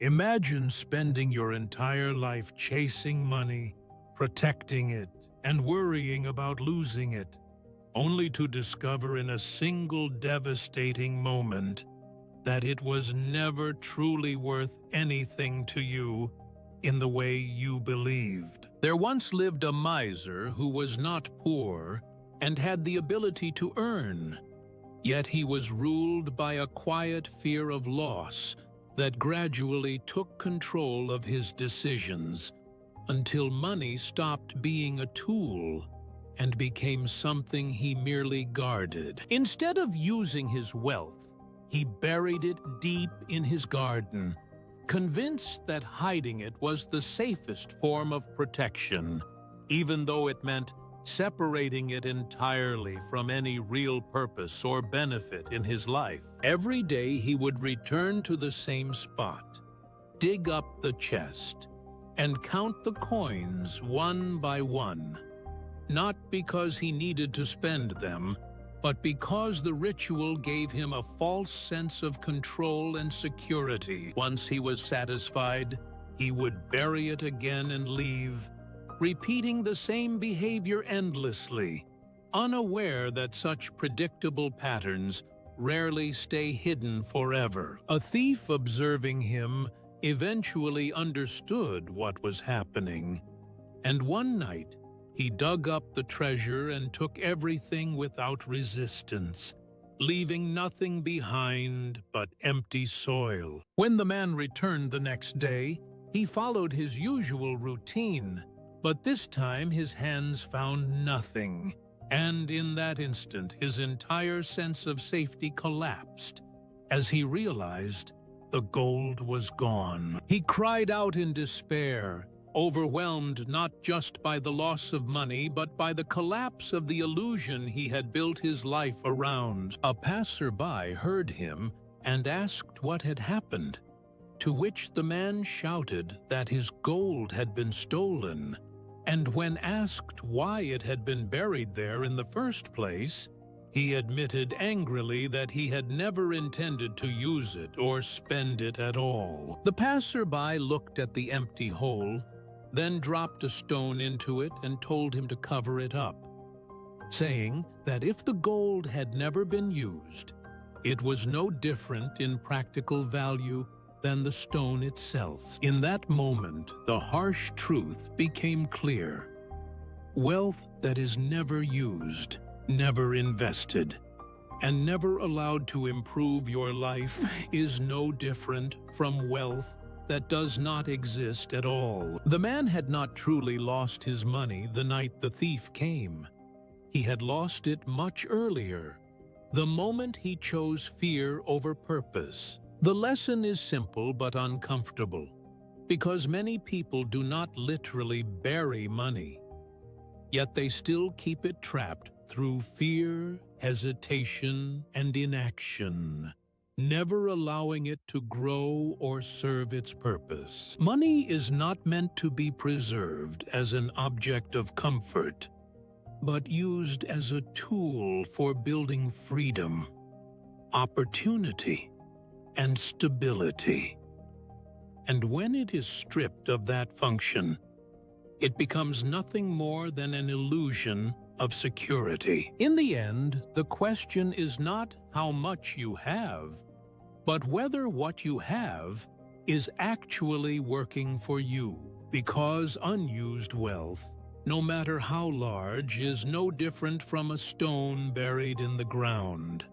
Imagine spending your entire life chasing money, protecting it, and worrying about losing it, only to discover in a single devastating moment that it was never truly worth anything to you in the way you believed. There once lived a miser who was not poor and had the ability to earn, yet he was ruled by a quiet fear of loss that gradually took control of his decisions until money stopped being a tool and became something he merely guarded. Instead of using his wealth, he buried it deep in his garden, convinced that hiding it was the safest form of protection, even though it meant separating it entirely from any real purpose or benefit in his life. Every day he would return to the same spot, dig up the chest, and count the coins one by one, not because he needed to spend them, but because the ritual gave him a false sense of control and security. Once he was satisfied, he would bury it again and leave, repeating the same behavior endlessly, unaware that such predictable patterns rarely stay hidden forever. A thief observing him eventually understood what was happening, and one night he dug up the treasure and took everything without resistance, leaving nothing behind but empty soil. When the man returned the next day, he followed his usual routine, but this time his hands found nothing, and in that instant his entire sense of safety collapsed as he realized the gold was gone. He cried out in despair, overwhelmed not just by the loss of money but by the collapse of the illusion he had built his life around. A passerby heard him and asked what had happened, to which the man shouted that his gold had been stolen, and when asked why it had been buried there in the first place, he admitted angrily that he had never intended to use it or spend it at all. The passerby looked at the empty hole, then dropped a stone into it and told him to cover it up, saying that if the gold had never been used, it was no different in practical value than the stone itself. In that moment, the harsh truth became clear. Wealth that is never used, never invested, and never allowed to improve your life is no different from wealth that does not exist at all. The man had not truly lost his money the night the thief came. He had lost it much earlier, the moment he chose fear over purpose. The lesson is simple but uncomfortable, because many people do not literally bury money, yet they still keep it trapped through fear, hesitation, and inaction, never allowing it to grow or serve its purpose. Money is not meant to be preserved as an object of comfort, but used as a tool for building freedom, opportunity, and stability. And when it is stripped of that function, it becomes nothing more than an illusion of security. In the end, the question is not how much you have, but whether what you have is actually working for you. Because unused wealth, no matter how large, is no different from a stone buried in the ground.